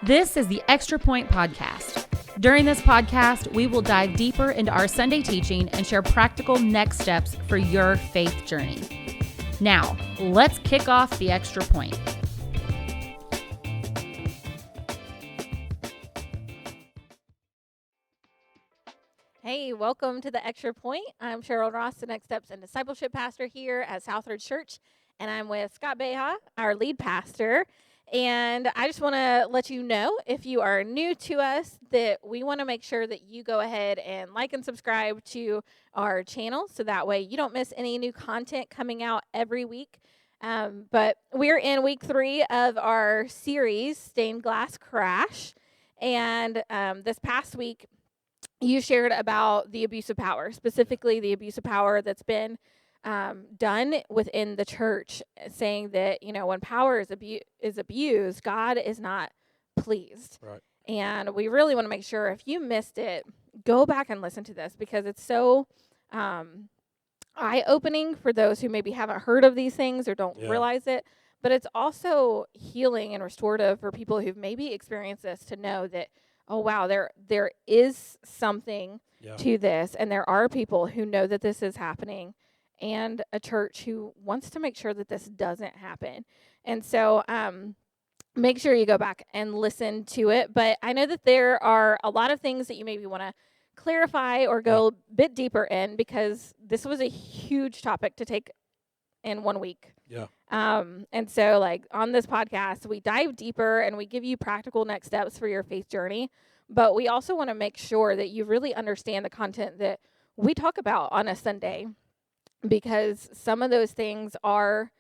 This is the Extra Point Podcast. During this podcast, we will dive deeper into our Sunday teaching and share practical next steps for your faith journey. Now, let's kick off the Extra Point. Hey, welcome to the Extra Point. I'm Cheryl Ross, the Next Steps and Discipleship Pastor here at Southridge Church, and I'm with Scott, our lead pastor. And I just want to let you know, if you are new to us, that we want to make sure that you go ahead and like and subscribe to our channel, so that way you don't miss any new content coming out every week. But we're in week 3 of our series, Stained Glass Crash, and this past week, you shared about the abuse of power, specifically the abuse of power that's been done within the church, saying that, when power is abused, God is not pleased. Right. And we really want to make sure, if you missed it, go back and listen to this, because it's so eye-opening for those who maybe haven't heard of these things or don't realize it. But it's also healing and restorative for people who've maybe experienced this, to know that, oh, wow, there is something to this, and there are people who know that this is happening, and a church who wants to make sure that this doesn't happen. And so make sure you go back and listen to it. But I know that there are a lot of things that you maybe want to clarify or go a bit deeper in, because this was a huge topic to take in 1 week. Yeah. And so, on this podcast, we dive deeper and we give you practical next steps for your faith journey. But we also want to make sure that you really understand the content that we talk about on a Sunday, because some of those things are,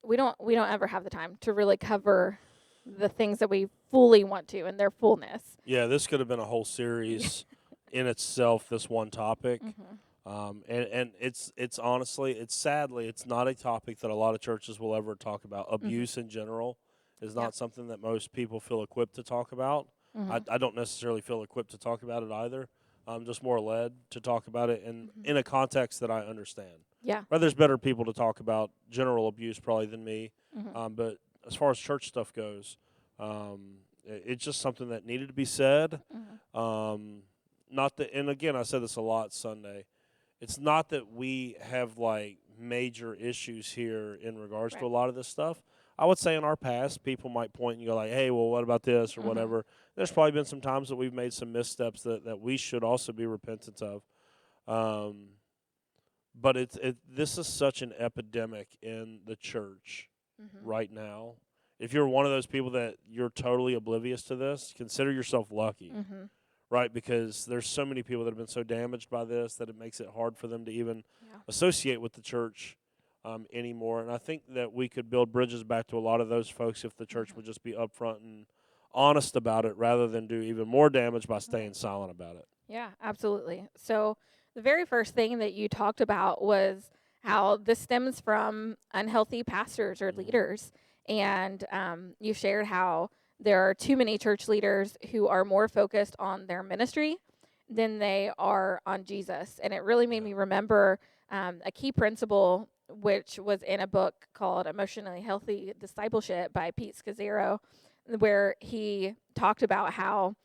we don't ever have the time to really cover the things that we fully want to in their fullness. Yeah, this could have been a whole series in itself, this one topic. Mm-hmm. And it's honestly, it's not a topic that a lot of churches will ever talk about. Abuse in general is not something that most people feel equipped to talk about. Mm-hmm. I don't necessarily feel equipped to talk about it either. I'm just more led to talk about it in a context that I understand. Yeah. But there's better people to talk about general abuse probably than me. Mm-hmm. But as far as church stuff goes, it's just something that needed to be said. Mm-hmm. Not that, and again, I said this a lot Sunday. It's not that we have major issues here in regards to a lot of this stuff. I would say in our past, people might point and go hey, well, what about this or whatever. There's probably been some times that we've made some missteps that we should also be repentant of. But this is such an epidemic in the church right now. If you're one of those people that you're totally oblivious to this, consider yourself lucky. Right, because there's so many people that have been so damaged by this that it makes it hard for them to even associate with the church anymore. And I think that we could build bridges back to a lot of those folks if the church would just be upfront and honest about it, rather than do even more damage by staying silent about it. Yeah, absolutely. So the very first thing that you talked about was how this stems from unhealthy pastors or leaders. And you shared how there are too many church leaders who are more focused on their ministry than they are on Jesus. And it really made me remember a key principle, which was in a book called Emotionally Healthy Discipleship by Pete Scazzero, where he talked about how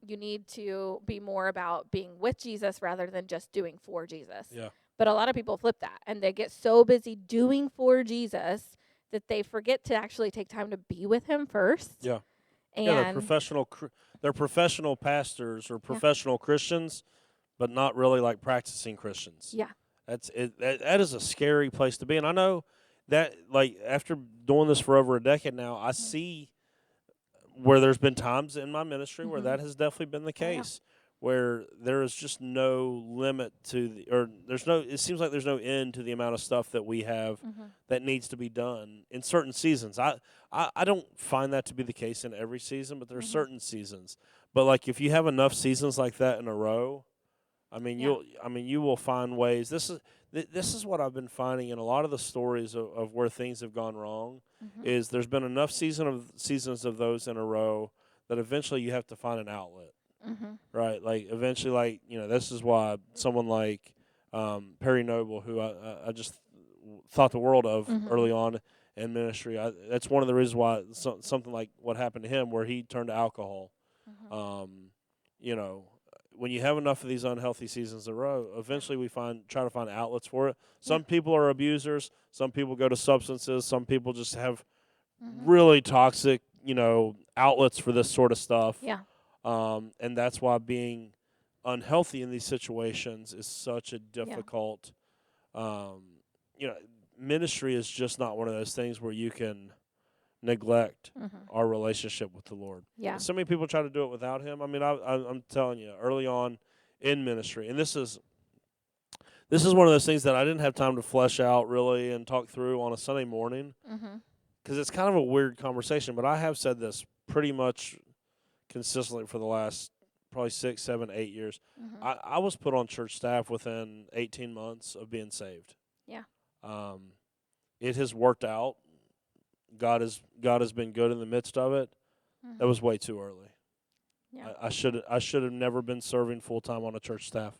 you need to be more about being with Jesus rather than just doing for Jesus. Yeah. But a lot of people flip that, and they get so busy doing for Jesus that they forget to actually take time to be with him first. Yeah. And they're professional pastors or professional Christians, but not really practicing Christians. Yeah. That is a scary place to be. And I know that after doing this for over a decade now, I see where there's been times in my ministry where that has definitely been the case. Where there is just no limit to it seems like there's no end to the amount of stuff that we have that needs to be done in certain seasons. I don't find that to be the case in every season, but there are certain seasons. But if you have enough seasons like that in a row, you will find ways. This is what I've been finding in a lot of the stories of where things have gone wrong, is there's been enough seasons of those in a row that eventually you have to find an outlet. Right, eventually, this is why someone like Perry Noble, who I just thought the world of early on, in ministry. That's one of the reasons why something like what happened to him, where he turned to alcohol. You know, when you have enough of these unhealthy seasons in a row, eventually we try to find outlets for it. Some people are abusers. Some people go to substances. Some people just have really toxic, outlets for this sort of stuff. Yeah. And that's why being unhealthy in these situations is such a difficult, ministry is just not one of those things where you can neglect our relationship with the Lord. Yeah. So many people try to do it without him. I mean, I'm telling you, early on in ministry, and this is one of those things that I didn't have time to flesh out really and talk through on a Sunday morning, because it's kind of a weird conversation, but I have said this pretty much consistently for the last probably 6, 7, 8 years. I was put on church staff within 18 months of being saved. Yeah. It has worked out. God has been good in the midst of it. That was way too early. Yeah. I should have never been serving full time on a church staff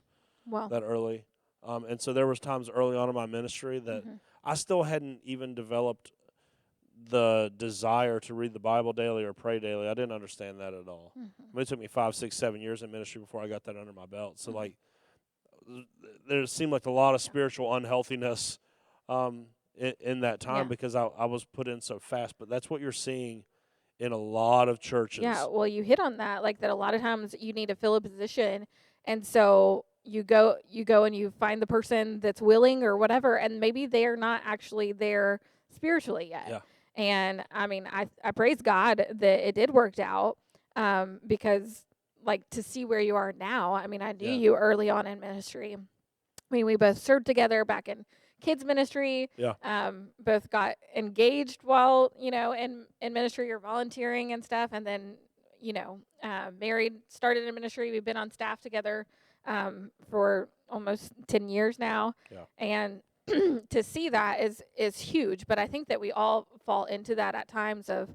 that early. And so there was times early on in my ministry that I still hadn't even developed the desire to read the Bible daily or pray daily. I didn't understand that at all. I mean, it took me 5, 6, 7 years in ministry before I got that under my belt. So like, there seemed like a lot of spiritual unhealthiness in that time because I was put in so fast. But that's what you're seeing in a lot of churches. Yeah, well, you hit on that, like that a lot of times you need to fill a position, and so you go and you find the person that's willing or whatever, and maybe they're not actually there spiritually yet. Yeah. And I mean, I praise God that it did work out, because like to see where you are now. I mean, I knew you early on in ministry. I mean, we both served together back in kids ministry. Yeah. Both got engaged while, in ministry or volunteering and stuff. And then, married, started in ministry. We've been on staff together, for almost 10 years now. Yeah. And to see that is huge. But I think that we all fall into that at times of,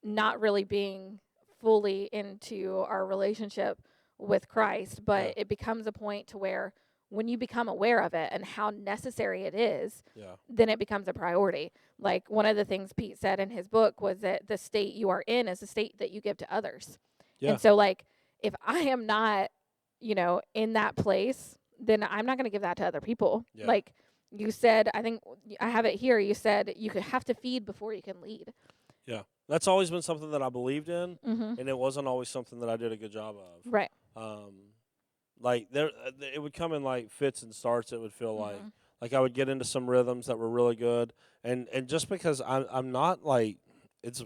not really being fully into our relationship with Christ, but it becomes a point to where when you become aware of it and how necessary it is, then it becomes a priority. Like one of the things Pete said in his book was that the state you are in is the state that you give to others. Yeah. And so like, if I am not, in that place, then I'm not going to give that to other people. Yeah. Like you said, I think I have it here. You said you could have to feed before you can lead. Yeah. That's always been something that I believed in, and it wasn't always something that I did a good job of. Right. Like it would come in like fits and starts. It would feel like I would get into some rhythms that were really good, and just because I'm not like it's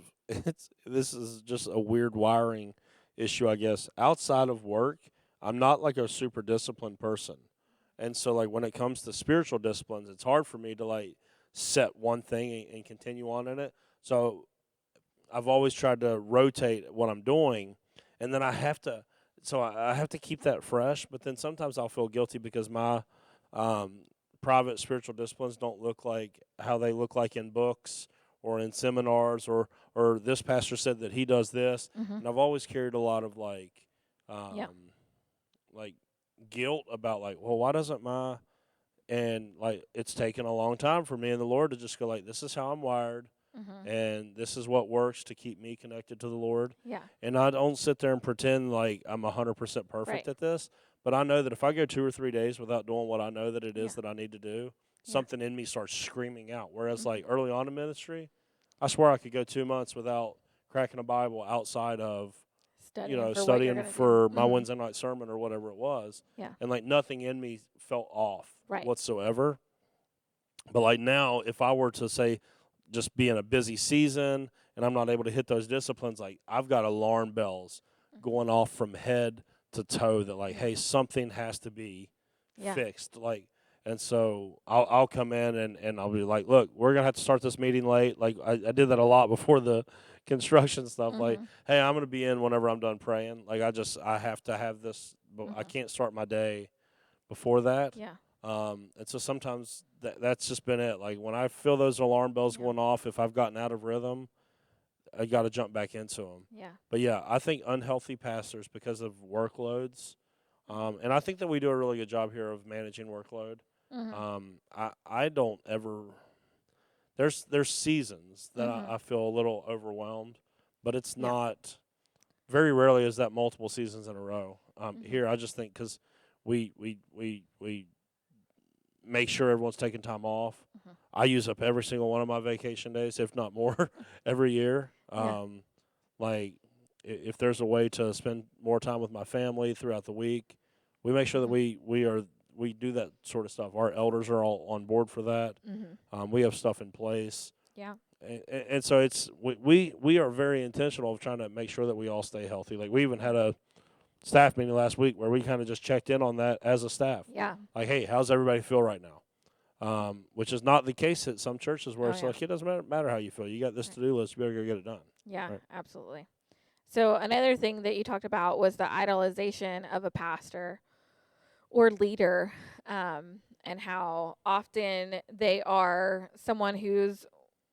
this is just a weird wiring issue, I guess. Outside of work, I'm not like a super disciplined person, and so like when it comes to spiritual disciplines, it's hard for me to like set one thing and continue on in it. So I've always tried to rotate what I'm doing, and then I have to. So I have to keep that fresh, but then sometimes I'll feel guilty because my private spiritual disciplines don't look like how they look like in books or in seminars, or this pastor said that he does this, and I've always carried a lot of like guilt about like, well, why doesn't and like it's taken a long time for me and the Lord to just go like, this is how I'm wired. And this is what works to keep me connected to the Lord. Yeah. And I don't sit there and pretend like I'm 100% perfect at this, but I know that if I go 2 or 3 days without doing what I know that it is that I need to do, something in me starts screaming out. Whereas like early on in ministry, I swear I could go 2 months without cracking a Bible outside of studying for my Wednesday night sermon or whatever it was. Yeah. And like nothing in me felt off whatsoever. But like now, if I were to say, just be in a busy season and I'm not able to hit those disciplines, like I've got alarm bells going off from head to toe that like, hey, something has to be fixed. Like, and so I'll come in and I'll be like, look, we're going to have to start this meeting late. Like I did that a lot before the construction stuff. Like, hey, I'm going to be in whenever I'm done praying. Like I have to have this, but I can't start my day before that. Yeah. And so sometimes that's just been it. Like when I feel those alarm bells going off, if I've gotten out of rhythm, I got to jump back into them. Yeah. But yeah, I think unhealthy pastors because of workloads, and I think that we do a really good job here of managing workload. I don't ever. there's seasons that I feel a little overwhelmed, but it's not. Very rarely is that multiple seasons in a row. Here, I just think because we make sure everyone's taking time off. I use up every single one of my vacation days, if not more, every year. Like, if there's a way to spend more time with my family throughout the week, we make sure that we do that sort of stuff. Our elders are all on board for that. We have stuff in place. Yeah. And so it's we are very intentional of trying to make sure that we all stay healthy. Like, we even had a staff meeting last week where we kind of just checked in on that as a staff. Yeah. Like, hey, how's everybody feel right now? Which is not the case at some churches where it's like, it doesn't matter how you feel. You got this to-do list. You better go get it done. Yeah, right? Absolutely. So another thing that you talked about was the idolization of a pastor or leader, and how often they are someone who's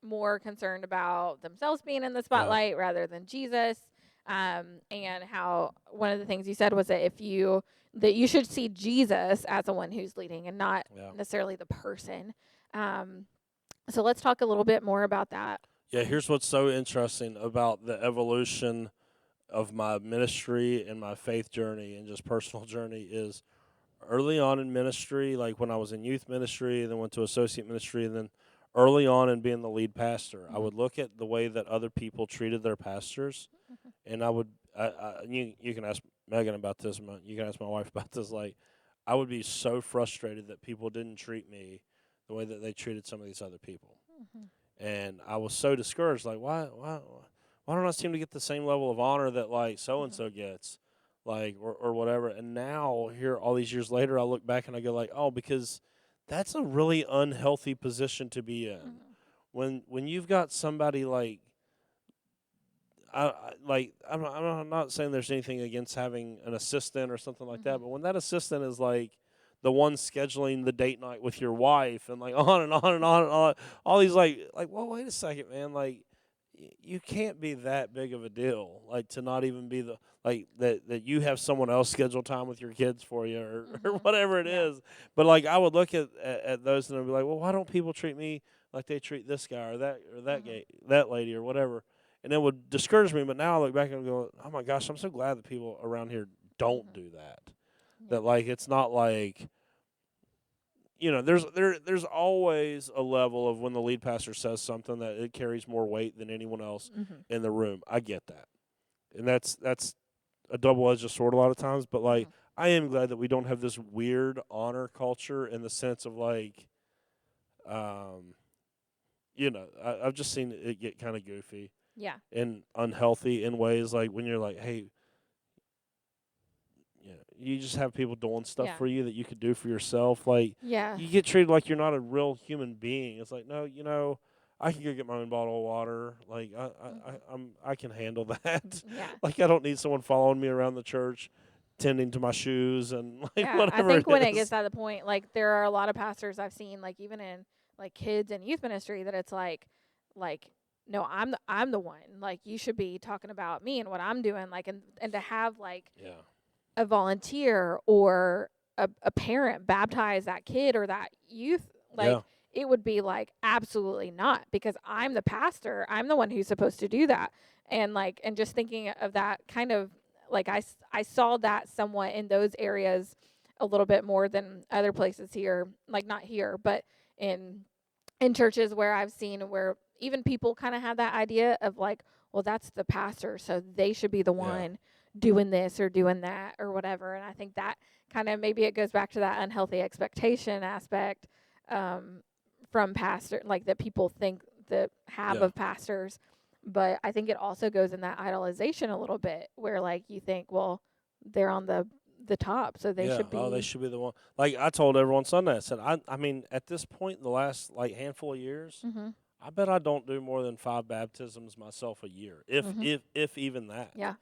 more concerned about themselves being in the spotlight rather than Jesus. And how one of the things you said was that you should see Jesus as the one who's leading and not necessarily the person. So let's talk a little bit more about that. Yeah, here's what's so interesting about the evolution of my ministry and my faith journey and just personal journey is early on in ministry, like when I was in youth ministry and then went to associate ministry, and then early on in being the lead pastor, I would look at the way that other people treated their pastors, and you can ask Megan about this, you can ask my wife about this, like, I would be so frustrated that people didn't treat me the way that they treated some of these other people. And I was so discouraged, like, why don't I seem to get the same level of honor that, like, so-and-so gets, like, or whatever. And now, here, all these years later, I look back and I go, like, oh, because that's a really unhealthy position to be in. When you've got somebody like, I'm not saying there's anything against having an assistant or something like that, but when that assistant is like the one scheduling the date night with your wife and like on and on and on and on, all these like, well, wait a second, man, like, you can't be that big of a deal, like, to not even be the, like, that you have someone else schedule time with your kids for you or whatever it is. But, like, I would look at those and I'd be like, well, why don't people treat me like they treat this guy or that guy, that lady or whatever? And it would discourage me. But now I look back and go, oh my gosh, I'm so glad that people around here don't do that. That, like, it's not like, you know, there's always a level of when the lead pastor says something that it carries more weight than anyone else in the room. I get that. And that's a double-edged sword a lot of times. But, like, I am glad that we don't have this weird honor culture in the sense of, like, you know, I've just seen it get kind of goofy. Yeah. And unhealthy in ways, like, when you're like, hey, you just have people doing stuff for you that you could do for yourself. Like, you get treated like you're not a real human being. It's like, no, you know, I can go get my own bottle of water. Like, I can handle that. Like, I don't need someone following me around the church, tending to my shoes and like whatever. I think when it gets to the point, like, there are a lot of pastors I've seen, like, even in like kids and youth ministry, that it's like, no, I'm the one. Like, you should be talking about me and what I'm doing. Like, and to have like a volunteer or a parent baptize that kid or that youth, like, it would be like, absolutely not, because I'm the pastor. I'm the one who's supposed to do that. And like, and just thinking of that kind of, like, I saw that somewhat in those areas a little bit more than other places here, like, not here, but in churches where I've seen where even people kind of have that idea of like, well, that's the pastor, so they should be the one doing this or doing that or whatever. And I think that kind of, maybe it goes back to that unhealthy expectation aspect from pastor, like, that people think that have of pastors. But I think it also goes in that idolization a little bit, where like you think, well, they're on the top, so they should be. Oh, they should be the one. Like, I told everyone Sunday, I said, I mean, at this point in the last like handful of years, I bet I don't do more than 5 baptisms myself a year, if even that. Yeah.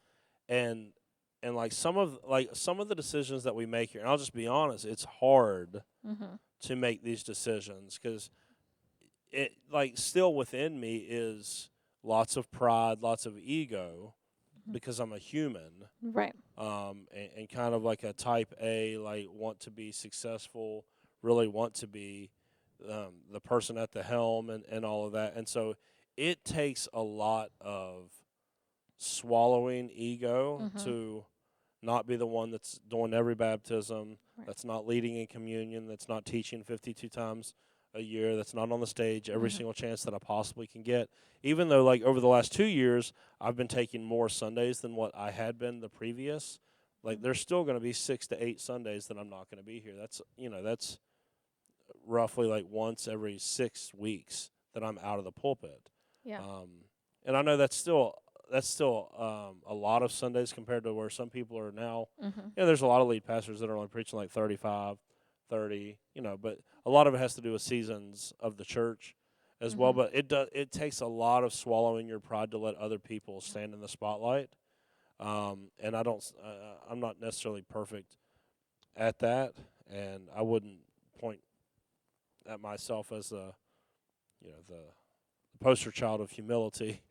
And like some of the decisions that we make here, and I'll just be honest, it's hard to make these decisions because it, like, still within me is lots of pride, lots of ego, because I'm a human, right? And kind of like a type A, like, want to be successful, really want to be, the person at the helm and all of that. And so it takes a lot of swallowing ego to not be the one that's doing every baptism, that's not leading in communion, that's not teaching 52 times a year, that's not on the stage every single chance that I possibly can get. Even though, like, over the last 2 years, I've been taking more Sundays than what I had been the previous. Like, there's still going to be 6 to 8 Sundays that I'm not going to be here. That's, that's roughly like once every 6 weeks that I'm out of the pulpit. Yeah. And I know that's still a lot of Sundays compared to where some people are now. There's a lot of lead pastors that are only preaching like 35, 30, but a lot of it has to do with seasons of the church as well. But it takes a lot of swallowing your pride to let other people stand in the spotlight. And I'm not necessarily perfect at that, and I wouldn't point at myself as the poster child of humility.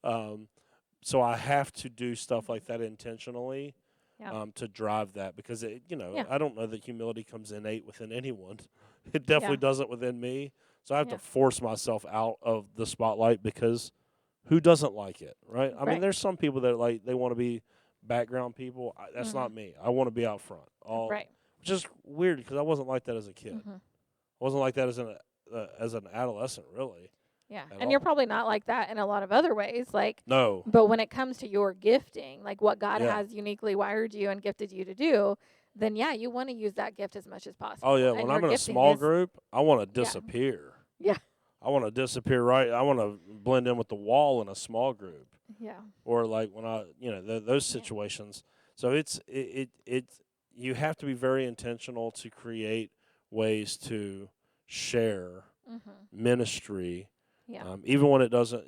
So I have to do stuff like that intentionally to drive that, because I don't know that humility comes innate within anyone. It definitely doesn't within me. So I have to force myself out of the spotlight, because who doesn't like it, right? I mean, there's some people that they want to be background people. That's not me. I want to be out front. Which is weird, because I wasn't like that as a kid. I wasn't like that as an adolescent, really. Yeah, and you're probably not like that in a lot of other ways. No. But when it comes to your gifting, like what God has uniquely wired you and gifted you to do, then you want to use that gift as much as possible. Oh, yeah. And when I'm in a small group, I want to disappear. Yeah. I want to disappear, right? I want to blend in with the wall in a small group. Yeah. Or like when those situations. So it's you have to be very intentional to create ways to share ministry. Yeah. Even when it doesn't,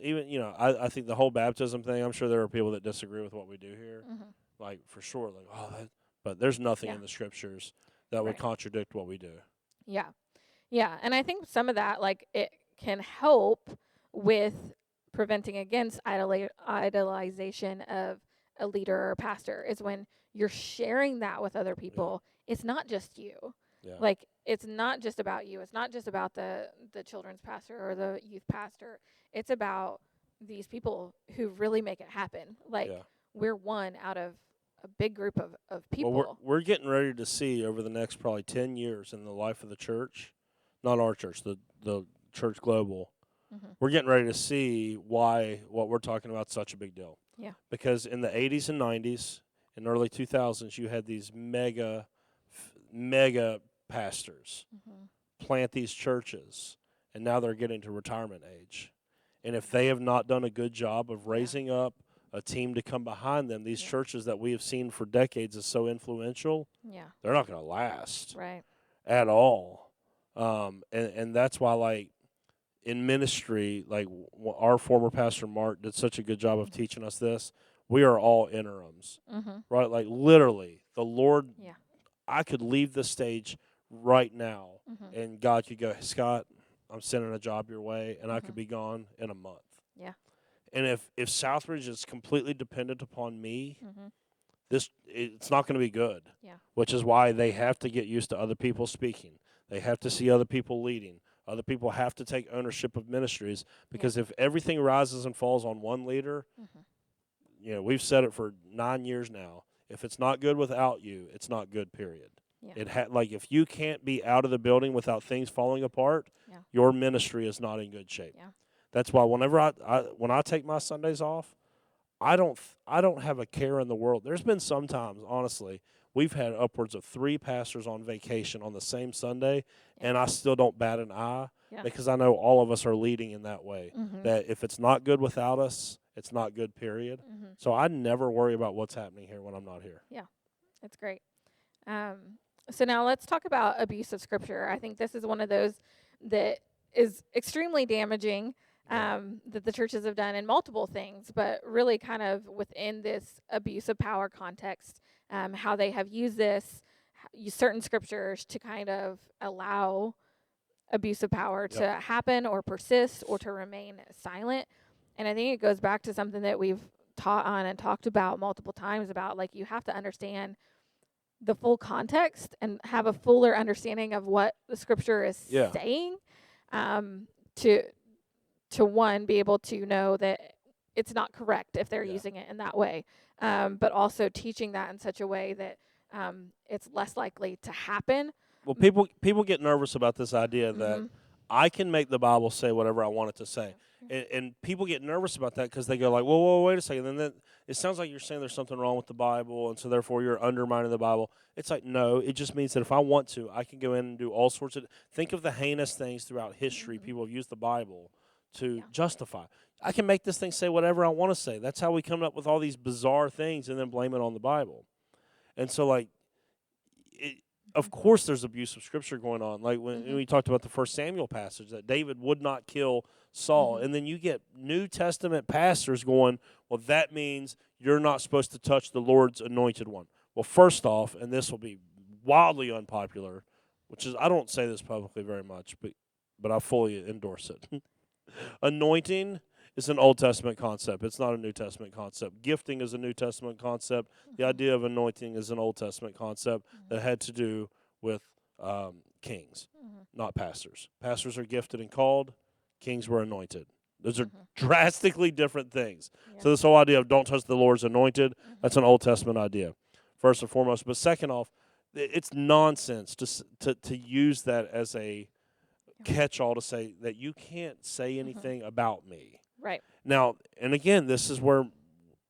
I think the whole baptism thing, I'm sure there are people that disagree with what we do here. Like, for sure, but there's nothing in the scriptures that would contradict what we do. Yeah. Yeah. And I think some of that, it can help with preventing against idolization of a leader or pastor, is when you're sharing that with other people. It's not just you. Yeah. It's not just about you. It's not just about the children's pastor or the youth pastor. It's about these people who really make it happen. We're one out of a big group of people. Well, we're getting ready to see over the next probably 10 years in the life of the church, not our church, the church global. We're getting ready to see why what we're talking about is such a big deal. Yeah. Because in the 80s and 90s and early 2000s, you had these mega pastors plant these churches, and now they're getting to retirement age. And if they have not done a good job of raising up a team to come behind them, these churches that we have seen for decades as so influential, they're not going to last at all. And that's why, in ministry, our former pastor Mark did such a good job of teaching us this. We are all interims, right? Literally, the Lord, I could leave the stage right now, and God could go, "Scott, I'm sending a job your way," and I could be gone in a month. Yeah. And if Southridge is completely dependent upon me, it's not going to be good. Yeah. Which is why they have to get used to other people speaking. They have to see other people leading. Other people have to take ownership of ministries, because if everything rises and falls on one leader, we've said it for 9 years now. If it's not good without you, it's not good, period. Yeah. If you can't be out of the building without things falling apart, your ministry is not in good shape. Yeah. That's why whenever when I take my Sundays off, I don't have a care in the world. There's been some times, honestly, we've had upwards of 3 pastors on vacation on the same Sunday, and I still don't bat an eye, because I know all of us are leading in that way. That if it's not good without us, it's not good, period. So I never worry about what's happening here when I'm not here. Yeah, that's great. So now let's talk about abuse of Scripture. I think this is one of those that is extremely damaging, that the churches have done in multiple things, but really kind of within this abuse of power context, how they have used certain scriptures to kind of allow abuse of power to happen or persist or to remain silent. And I think it goes back to something that we've taught on and talked about multiple times about, you have to understand the full context and have a fuller understanding of what the scripture is saying. to one, be able to know that it's not correct if they're Yeah. using it in that way, but also teaching that in such a way that it's less likely to happen. Well, people get nervous about this idea that Mhm. I can make the Bible say whatever I want it to say, and people get nervous about that because they go like, whoa, wait a second, and then it sounds like you're saying there's something wrong with the Bible, and so therefore you're undermining the Bible. It's like, no, it just means that if I want to, I can go in and do all sorts of. Think of the heinous things throughout history. People have used the Bible to justify. I can make this thing say whatever I want to say. That's how we come up with all these bizarre things and then blame it on the Bible. And so, like, of course there's abuse of Scripture going on. Like when we talked about the 1 Samuel passage, that David would not kill Saul. And then you get New Testament pastors going, well, that means you're not supposed to touch the Lord's anointed one. Well, first off, and this will be wildly unpopular, which is, I don't say this publicly very much, but I fully endorse it. Anointing is an Old Testament concept. It's not a New Testament concept. Gifting is a New Testament concept. The idea of anointing is an Old Testament concept that had to do with kings, not pastors. Pastors are gifted and called. Kings were anointed. Those are drastically different things. Yeah. So this whole idea of don't touch the Lord's anointed, that's an Old Testament idea, first and foremost. But second off, it's nonsense to use that as a catch-all to say that you can't say anything about me. Right. Now, and again, this is where,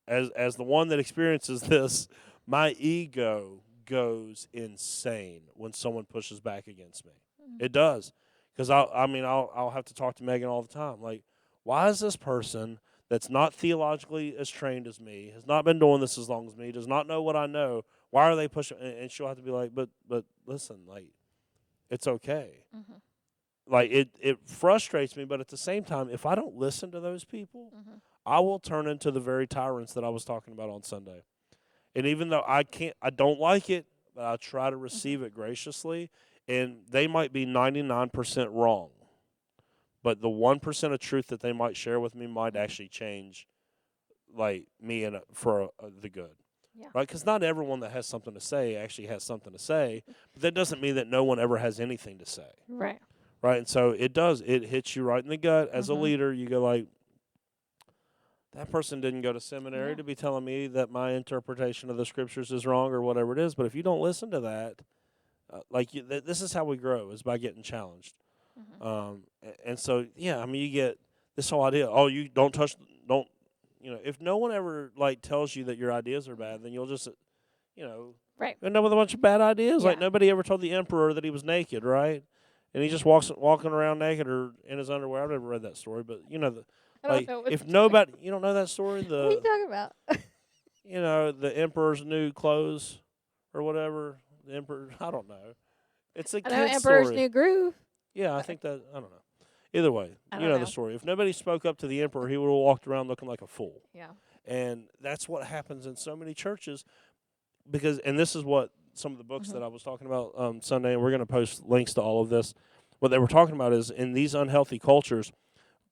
as the one that experiences this, my ego goes insane when someone pushes back against me. It does, because I'll have to talk to Megan all the time. Like, why is this person that's not theologically as trained as me, has not been doing this as long as me, does not know what I know? Why are they pushing? And she'll have to be like, but listen, like, it's okay. Like, it frustrates me, but at the same time, if I don't listen to those people, I will turn into the very tyrants that I was talking about on Sunday. And even though I don't like it, but I try to receive it graciously, and they might be 99% wrong, but the 1% of truth that they might share with me might actually change, like, me for the good. Yeah. Right? Because not everyone that has something to say actually has something to say, but that doesn't mean that no one ever has anything to say. Right. Right, and so it hits you right in the gut. As a leader, you go like, that person didn't go to seminary to be telling me that my interpretation of the Scriptures is wrong or whatever it is. But if you don't listen to that, this is how we grow, is by getting challenged. And so, yeah, I mean, you get this whole idea, you don't, if no one ever, like, tells you that your ideas are bad, then you'll just, Right. end up with a bunch of bad ideas. Yeah. Like, nobody ever told the emperor that he was naked, right? And he just walking around naked or in his underwear. I've never read that story, but I don't know what if you're nobody, you don't know that story, What are you talking about? the emperor's new clothes or whatever. The emperor, I don't know. It's a I know kid's Emperor's story. New Groove. Yeah, I think that, I don't know. Either way, I you don't know know. the story. If nobody spoke up to the emperor, he would have walked around looking like a fool. Yeah. And that's what happens in so many churches, and this is what some of the books that I was talking about Sunday, and we're going to post links to all of this. What they were talking about is, in these unhealthy cultures,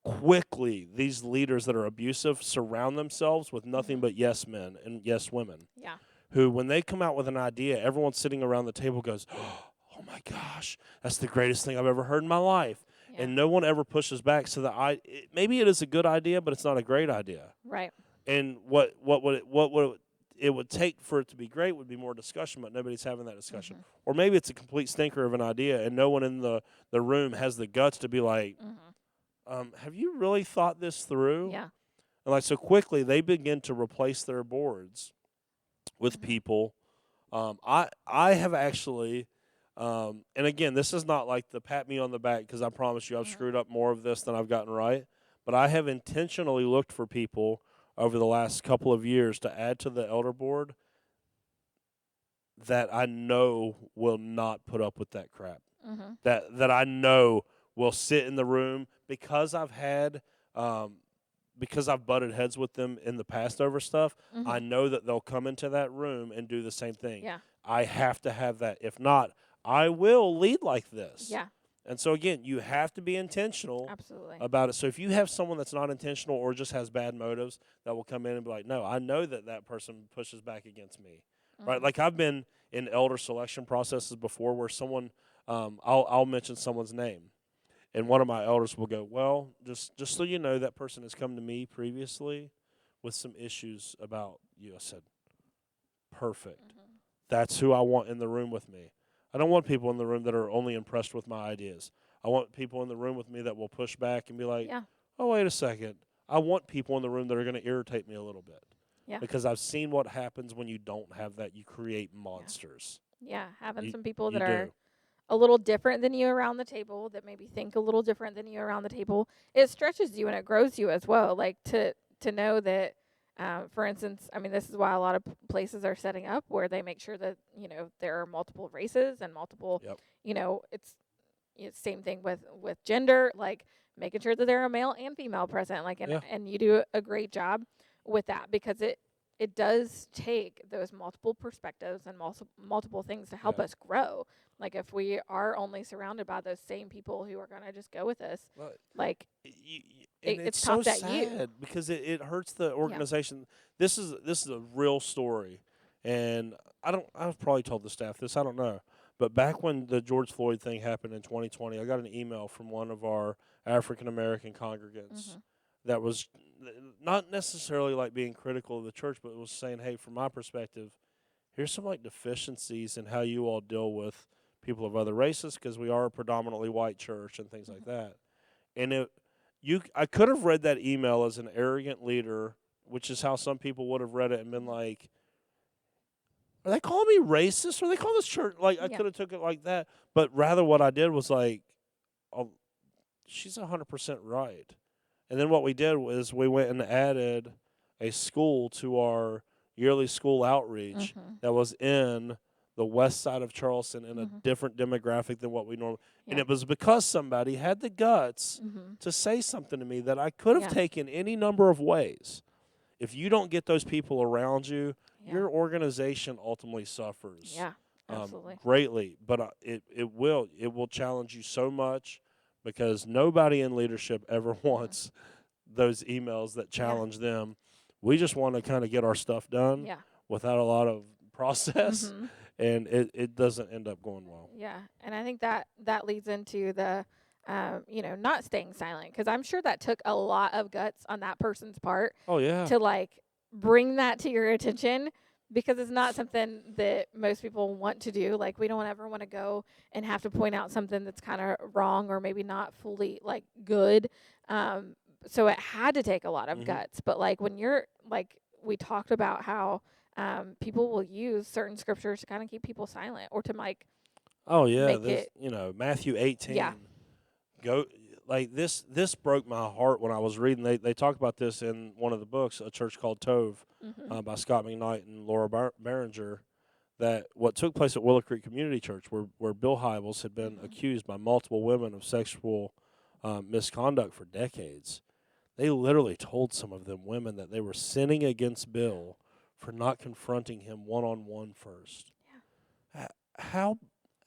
quickly these leaders that are abusive surround themselves with nothing but yes men and yes women. Yeah. Who, when they come out with an idea, everyone sitting around the table goes, oh my gosh, that's the greatest thing I've ever heard in my life. Yeah. And no one ever pushes back. So maybe it is a good idea, but it's not a great idea. Right. And what would it would take for it to be great would be more discussion, but nobody's having that discussion. Or maybe it's a complete stinker of an idea, and no one in the room has the guts to be like, have you really thought this through? Yeah. And like, so quickly they begin to replace their boards with people. I have actually, and again, this is not like the pat me on the back, because I promise you I've screwed up more of this than I've gotten right, but I have intentionally looked for people over the last couple of years to add to the elder board that I know will not put up with that crap. That I know will sit in the room, because I've had because I've butted heads with them in the past over stuff. I know that they'll come into that room and do the same thing. Yeah. I have to have that. If not, I will lead like this. Yeah. And so, again, you have to be intentional Absolutely. about it. So if you have someone that's not intentional or just has bad motives, that will come in and be like, no, I know that person pushes back against me. Right? Like, I've been in elder selection processes before where someone, I'll mention someone's name. And one of my elders will go, well, just so you know, that person has come to me previously with some issues about you. I said, perfect. That's who I want in the room with me. I don't want people in the room that are only impressed with my ideas. I want people in the room with me that will push back and be like, oh, wait a second. I want people in the room that are going to irritate me a little bit. Yeah. Because I've seen what happens when you don't have that. You create monsters. Yeah, having some people that you are do. a little different than you around the table, that maybe think a little different than you around the table, it stretches you and it grows you as well. Like to know that, for instance, I mean, this is why a lot of places are setting up where they make sure that, you know, there are multiple races and multiple, you know, it's same thing with gender, like making sure that there are male and female present, like, and you do a great job with that, because it does take those multiple perspectives and multiple things to help us grow. Like if we are only surrounded by those same people who are going to just go with us, like it's tough so at sad you. because it hurts the organization. This is a real story, and I've probably told the staff this, I don't know. But back when the George Floyd thing happened in 2020, I got an email from one of our African American congregants that was not necessarily like being critical of the church, but it was saying, hey, from my perspective, here's some like deficiencies in how you all deal with people of other races, because we are a predominantly white church and things like that. And I could have read that email as an arrogant leader, which is how some people would have read it and been like, are they calling me racist? Or are they calling this church? Like, I could have took it like that. But rather what I did was like, oh, she's 100% right. And then what we did was we went and added a school to our yearly school outreach that was in the west side of Charleston in a different demographic than what we normally. And it was because somebody had the guts to say something to me that I could have taken any number of ways. If you don't get those people around you, your organization ultimately suffers. Yeah, absolutely. Greatly. But it will challenge you so much, because nobody in leadership ever wants those emails that challenge them. We just want to kind of get our stuff done without a lot of process, and it doesn't end up going well. Yeah, and I think that leads into the, you know, not staying silent, because I'm sure that took a lot of guts on that person's part. Oh, yeah. To like bring that to your attention, because it's not something that most people want to do. Like we don't ever want to go and have to point out something that's kind of wrong or maybe not fully like good. So it had to take a lot of guts. But like when you're like, we talked about how people will use certain scriptures to kind of keep people silent, or to like, you know, Matthew 18. Go like this broke my heart when I was reading. They talk about this in one of the books, A Church Called Tove, by Scott McKnight and Laura Barringer, that what took place at Willow Creek Community Church, where Bill Hybels had been accused by multiple women of sexual misconduct for decades. They literally told some of them women that they were sinning against Bill for not confronting him one-on-one first. Yeah.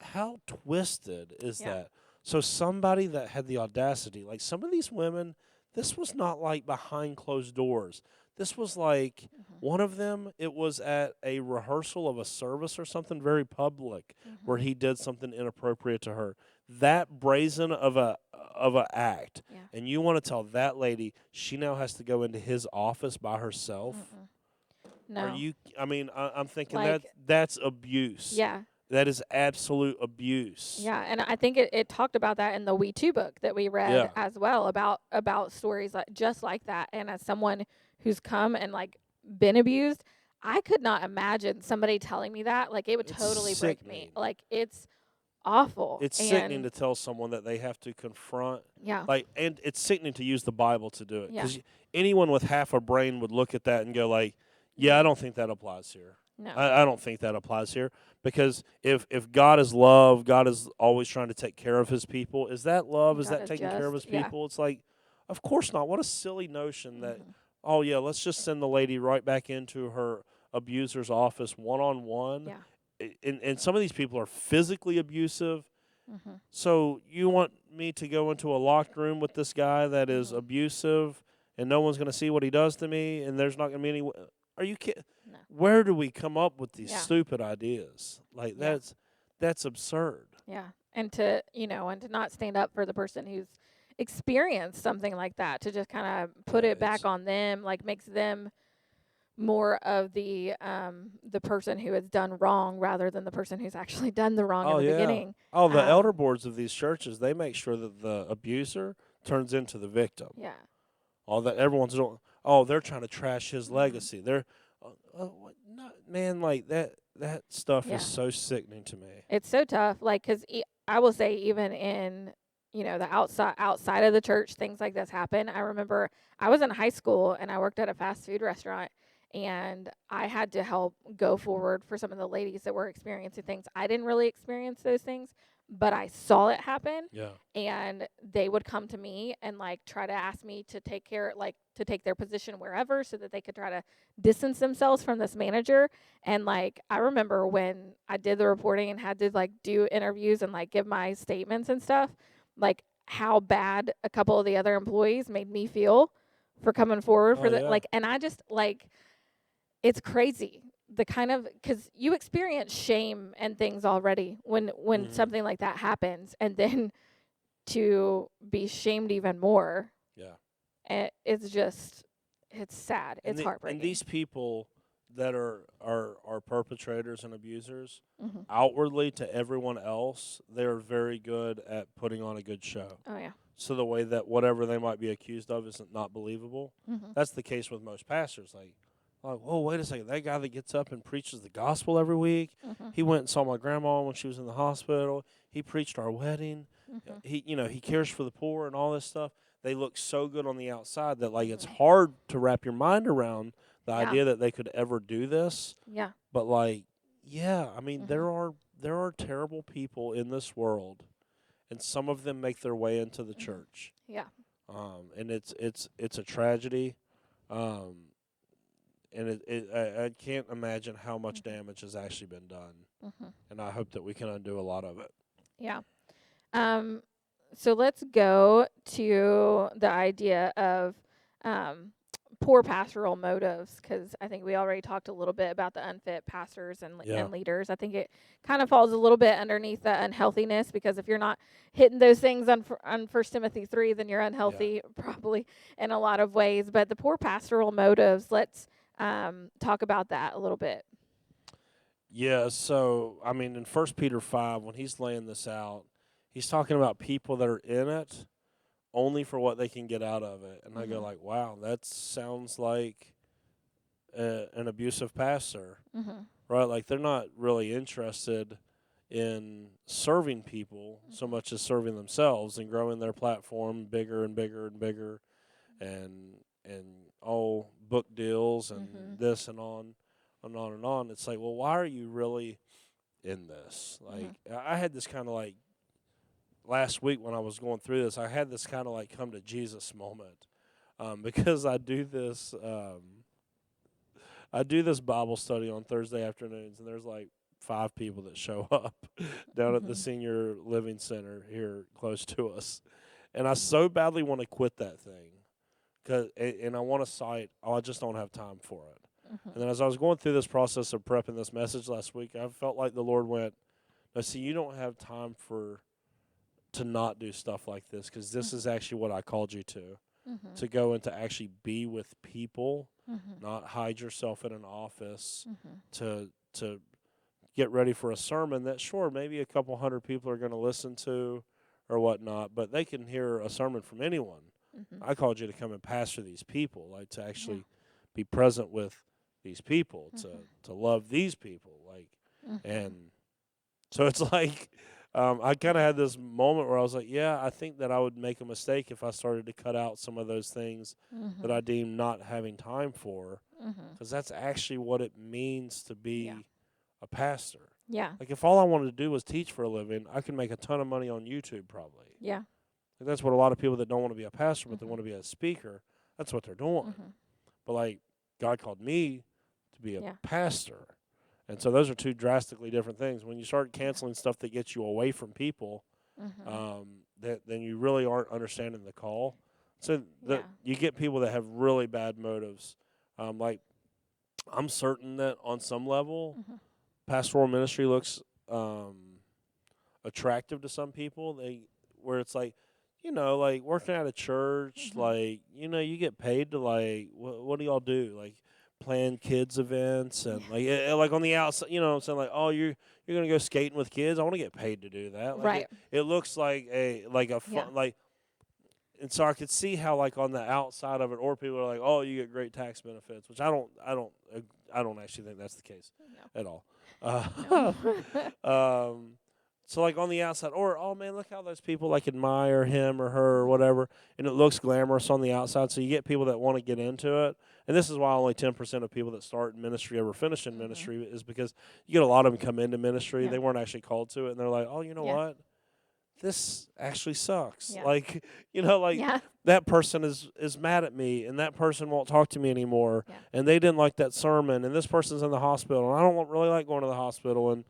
How twisted is that? So somebody that had the audacity, like some of these women, this was not like behind closed doors. This was like one of them, it was at a rehearsal of a service or something very public where he did something inappropriate to her. That brazen of a act. Yeah. And you want to tell that lady she now has to go into his office by herself? No. Are you, I mean, I'm thinking like, that's abuse. Yeah. That is absolute abuse. Yeah, and I think it talked about that in the We Too book that we read as well, about stories like just like that. And as someone who's come and like been abused, I could not imagine somebody telling me that. Like it would totally break me. Like it's awful. It's sickening to tell someone that they have to confront. Yeah. Like, and it's sickening to use the Bible to do it, because anyone with half a brain would look at that and go like, "Yeah, I don't think that applies here." No. I don't think that applies here, because if God is love, God is always trying to take care of his people. Is that love? Is that taking care of his people? It's like, of course not. What a silly notion that, oh, yeah, let's just send the lady right back into her abuser's office one-on-one. Yeah. And some of these people are physically abusive. So you want me to go into a locked room with this guy that is abusive, and no one's going to see what he does to me, and there's not going to be any... Are you kidding? No. Where do we come up with these stupid ideas? Like that's absurd. Yeah, and to not stand up for the person who's experienced something like that, to just kind of put it back on them, like makes them more of the person who has done wrong rather than the person who's actually done the wrong in the beginning. Oh, the elder boards of these churches, they make sure that the abuser turns into the victim. Yeah. All that everyone's doing. Oh, they're trying to trash his legacy. They're, no, man, like that stuff is so sickening to me. It's so tough, like, because I will say, even in the outside of the church, things like this happen. I remember I was in high school and I worked at a fast food restaurant, and I had to help go forward for some of the ladies that were experiencing things. I didn't really experience those things, but I saw it happen. Yeah. And they would come to me and like try to ask me to take their position wherever, so that they could try to distance themselves from this manager. And like, I remember when I did the reporting and had to like do interviews and like give my statements and stuff, like how bad a couple of the other employees made me feel for coming forward for like, and I just like, it's crazy. The kind of, because you experience shame and things already when something like that happens, and then to be shamed even more. Yeah. It's just, it's sad. It's heartbreaking. And these people that are perpetrators and abusers, outwardly to everyone else, they're very good at putting on a good show. Oh, yeah. So the way that whatever they might be accused of isn't not believable. That's the case with most pastors. Like, whoa, wait a second. That guy that gets up and preaches the gospel every week, he went and saw my grandma when she was in the hospital. He preached our wedding. He cares for the poor and all this stuff. They look so good on the outside that, like, it's hard to wrap your mind around the idea that they could ever do this. Yeah. But, like, I mean, there are terrible people in this world, and some of them make their way into the church. Yeah. And it's a tragedy. And I can't imagine how much damage has actually been done. And I hope that we can undo a lot of it. Yeah. So let's go to the idea of poor pastoral motives, because I think we already talked a little bit about the unfit pastors and leaders. I think it kind of falls a little bit underneath the unhealthiness, because if you're not hitting those things on 1 Timothy 3, then you're unhealthy probably in a lot of ways. But the poor pastoral motives, let's talk about that a little bit. Yeah, so, I mean, in 1 Peter 5, when he's laying this out, he's talking about people that are in it only for what they can get out of it. And I go like, wow, that sounds like an abusive pastor, right? Like, they're not really interested in serving people so much as serving themselves and growing their platform bigger and bigger and bigger, and all book deals and this and on and on and on. It's like, well, why are you really in this? Like, I had this kind of like, last week when I was going through this, I had this kind of like come to Jesus moment, because I do this Bible study on Thursday afternoons, and there's like 5 people that show up down at the senior living center here close to us, and I so badly want to quit that thing, and I want to cite, I just don't have time for it. And then as I was going through this process of prepping this message last week, I felt like the Lord went, no, see, you don't have time to not do stuff like this, because this is actually what I called you to go and to actually be with people, not hide yourself in an office, to get ready for a sermon that, sure, maybe a couple hundred people are going to listen to or whatnot, but they can hear a sermon from anyone. I called you to come and pastor these people, like to actually be present with these people, to love these people, like, and so it's like, I kind of had this moment where I was like, yeah, I think that I would make a mistake if I started to cut out some of those things that I deem not having time for, because that's actually what it means to be a pastor. Yeah. Like, if all I wanted to do was teach for a living, I could make a ton of money on YouTube probably. Yeah. And that's what a lot of people that don't want to be a pastor, but they want to be a speaker, that's what they're doing. But, like, God called me to be a pastor. And so those are two drastically different things. When you start canceling stuff that gets you away from people, then you really aren't understanding the call. So you get people that have really bad motives. Like, I'm certain that on some level, pastoral ministry looks attractive to some people. Where it's like, like working at a church, like, you get paid to like, what do y'all do? Like plan kids events and like on the outside, what I'm saying? Like, oh, you're going to go skating with kids. I want to get paid to do that. Like Right. it looks like a fun, like, and so I could see how like on the outside of it, or people are like, oh, you get great tax benefits, which I don't actually think that's the case at all. So like on the outside, or oh man, look how those people like admire him or her or whatever, and it looks glamorous on the outside. So you get people that want to get into it, and this is why only 10% of people that start in ministry ever finish in ministry, is because you get a lot of them come into ministry, they weren't actually called to it, and they're like, oh, you know what? This actually sucks. Yeah. Like, that person is mad at me, and that person won't talk to me anymore, and they didn't like that sermon, and this person's in the hospital, and I don't really like going to the hospital, and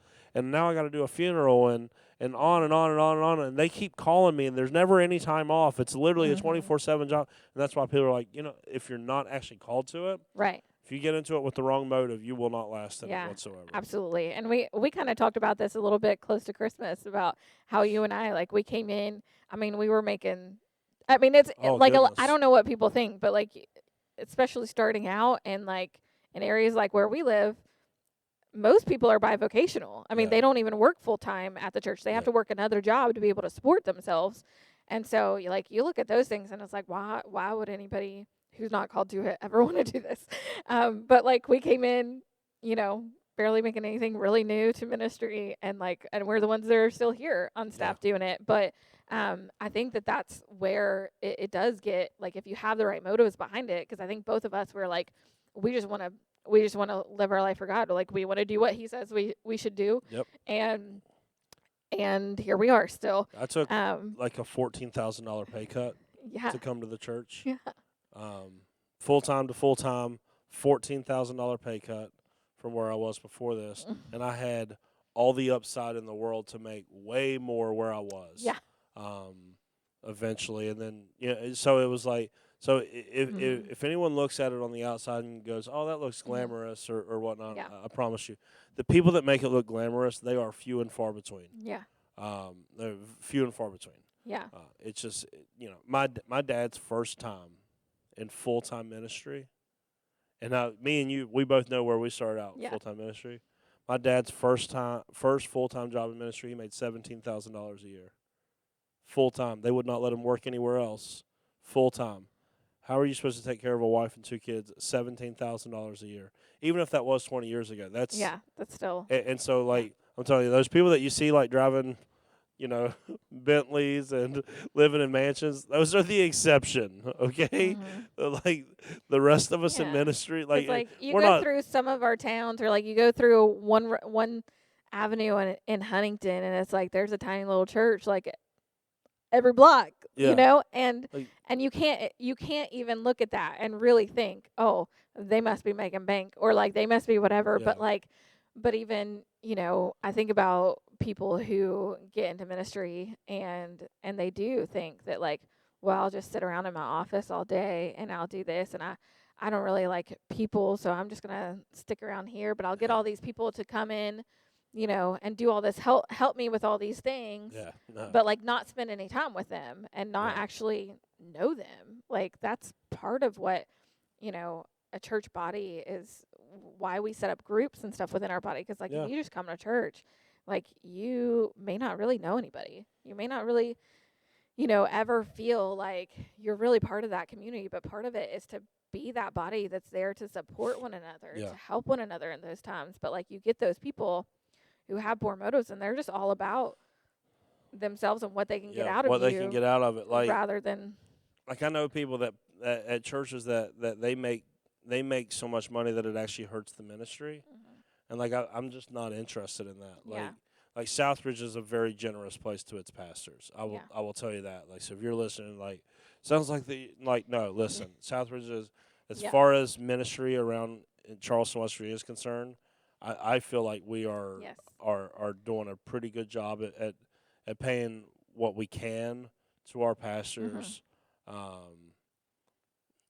now I got to do a funeral, and on and on and on and on, and they keep calling me, and there's never any time off. It's literally a 24/7 job, and that's why people are like, if you're not actually called to it, Right. if you get into it with the wrong motive, you will not last in it whatsoever. Absolutely. And we kind of talked about this a little bit close to Christmas about how you and I, like, we came in, I mean, we were making, I mean, it's like, I don't know what people think, but like, especially starting out and like in areas like where we live, most people are bivocational. I mean, they don't even work full time at the church. They have to work another job to be able to support themselves. And so you look at those things and it's like, why would anybody who's not called to it ever want to do this? But like we came in, barely making anything really new to ministry, and we're the ones that are still here on staff doing it. But I think that's where it does get, like, if you have the right motives behind it, because I think both of us were like, we just want to live our life for God. Like, we want to do what He says we should do. Yep. And here we are still. I took like a $14,000 pay cut to come to the church. Yeah. Full-time to full-time, $14,000 pay cut from where I was before this. And I had all the upside in the world to make way more where I was. Yeah. Eventually. And then, so it was like, so if anyone looks at it on the outside and goes, oh, that looks glamorous or whatnot, I promise you, the people that make it look glamorous, they are few and far between. Yeah. They're few and far between. Yeah. It's just, my dad's first time in full-time ministry, and me and you, we both know where we started out full-time ministry. My dad's first full-time job in ministry, he made $17,000 a year. Full-time. They would not let him work anywhere else. Full-time. How are you supposed to take care of a wife and 2 kids? $17,000 a year. Even if that was 20 years ago. That's still. And so, like, I'm telling you, those people that you see, like, driving, Bentleys and living in mansions, those are the exception, okay? Like, the rest of us in ministry, like you go through some of our towns, or, like, you go through one avenue in Huntington, and it's like there's a tiny little church, like, every block, and you can't even look at that and really think, oh, they must be making bank, or like they must be whatever. But even I think about people who get into ministry and they do think that, like, well, I'll just sit around in my office all day and I'll do this, and I don't really like people, so I'm just gonna stick around here, but I'll get all these people to come in, and do all this, help me with all these things, but like not spend any time with them and not actually know them. Like, that's part of what, a church body is, why we set up groups and stuff within our body. Because like if you just come to church, like, you may not really know anybody. You may not really, ever feel like you're really part of that community. But part of it is to be that body that's there to support one another, to help one another in those times. But like, you get those people who have poor motives, and they're just all about themselves and what they can get out of what they can get out of it, like, rather than, like, I know people that at churches that they make so much money that it actually hurts the ministry, and like I'm just not interested in that. Like Southridge is a very generous place to its pastors. I will tell you that. Like, so if you're listening, like, sounds like no, listen, Southridge is, as far as ministry around Charleston, West Virginia is concerned, I feel like we are doing a pretty good job at paying what we can to our pastors.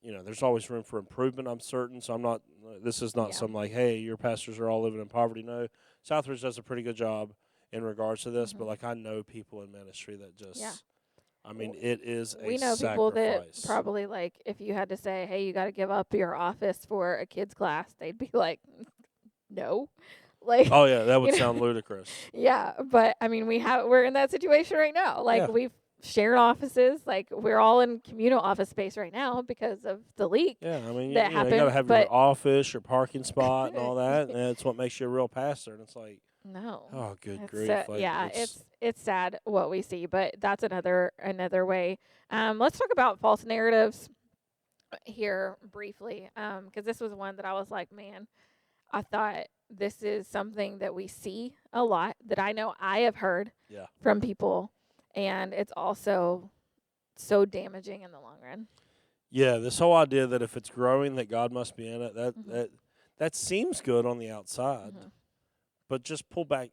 There's always room for improvement, I'm certain. So this is not some like, hey, your pastors are all living in poverty. No, Southridge does a pretty good job. in regards to this, but like I know people in ministry that just, Yeah. I mean, it is a We know people that sacrifice. probably, like, if you had to say, hey, you got to give up your office for a kid's class, they'd be like, no. Like, Oh yeah, that would you know, sound ludicrous. yeah, but I mean, we're in that situation right now. Like, Yeah. we've shared offices. Like, we're all in communal office space right now because of the leak Yeah, I mean, that you got to happened. have But your office, your parking spot, and all that, and that's what makes you a real pastor. And it's like, no, oh, good it's grief! Like, yeah, it's sad what we see, but that's another way. Let's talk about false narratives here briefly, because this was one that I was like, man, I thought this is something that we see a lot, that I know I have heard yeah, from people, and it's also so damaging in the long run. yeah. This whole idea that if it's growing, that God must be in it. Mhm. That seems good on the outside, Mhm. but just pull back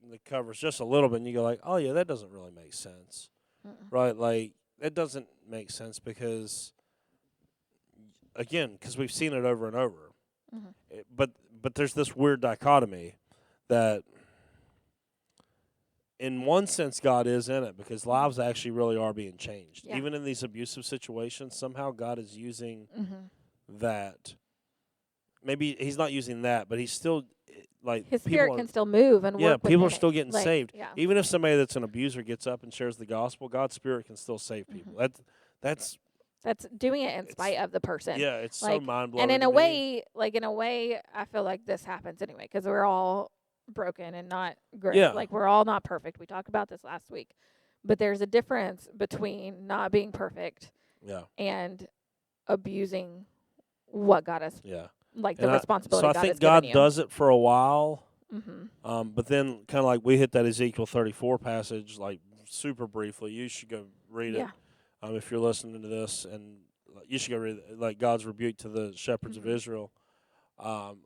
the covers just a little bit, and you go like, oh yeah, that doesn't really make sense, Mm-mm. right? Like that doesn't make sense because, again, because we've seen it over and over. Mhm. But there's this weird dichotomy that in one sense God is in it because lives actually really are being changed. Yeah. Even in these abusive situations, somehow God is using Mhm. that. Maybe he's not using that, but he's still like His people spirit are can still move and work people are within still it. getting Like, saved. yeah. Even if somebody that's an abuser gets up and shares the gospel, God's spirit can still save people. Mhm. That's That's doing it in it's spite of the person. yeah, it's so Like, mind blowing. and in to a me. way, I feel like this happens anyway because we're all broken and not great. Yeah. Like, we're all not perfect. We talked about this last week, but there's a difference between not being perfect Yeah. and abusing what God has, Yeah. like, And the responsibility so I God think has given God you. does it for a while. Mm-hmm. But then, kind of like we hit that Ezekiel 34 passage, like super briefly. You should go read it Yeah. if you're listening to this, and you should go read it, like God's rebuke to the shepherds of Mhm. Israel.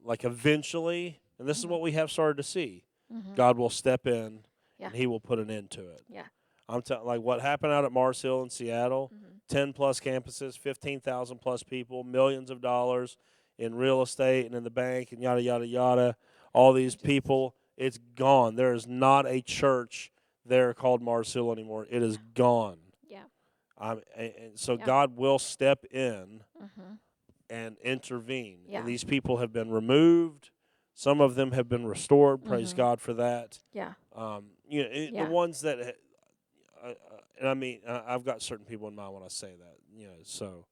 Like eventually, and this is Mhm. what we have started to see, Mhm. God will step in Yeah. and He will put an end to it. Yeah. I'm telling, like what happened out at Mars Hill in Seattle, Mhm. 10 plus campuses, 15,000 plus people, millions of dollars in real estate and in the bank, and yada yada yada. All these people, it's gone. There is not a church there called Mars Hill anymore. It is gone. Yeah. And so Yeah. God will step in Mhm. and intervene. Yeah. And these people have been removed. Some of them have been restored. Praise Mhm. God for that. Yeah. The Yeah. ones that, and I mean, I've got certain people in mind when I say that. So,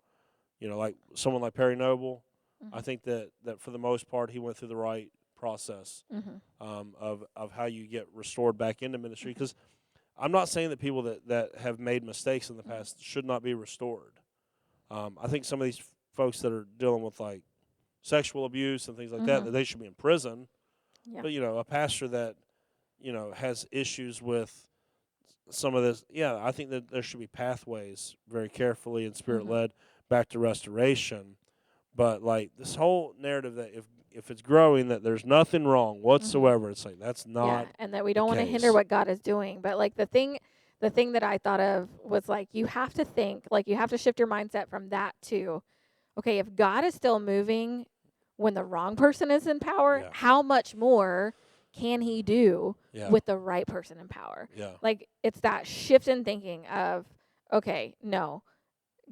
like someone like Perry Noble, I Mhm. think that for the most part he went through the right process Mhm. of how you get restored back into ministry. Because I'm not saying that people that have made mistakes in the past should not be restored. I think some of these folks that are dealing with like sexual abuse and things like that they should be in prison. Yeah. But a pastor that has issues with some of this, I think that there should be pathways very carefully and spirit led back to restoration. But like this whole narrative that if it's growing, that there's nothing wrong whatsoever, it's like that's Yeah, not and that we the don't want to hinder case. what God is doing. But like the thing that I thought of was like you have to think, like you have to shift your mindset from that to, okay, if God is still moving when the wrong person is in power, Yeah. how much more can he do Yeah. with the right person in power? Yeah. Like it's that shift in thinking of, okay, no,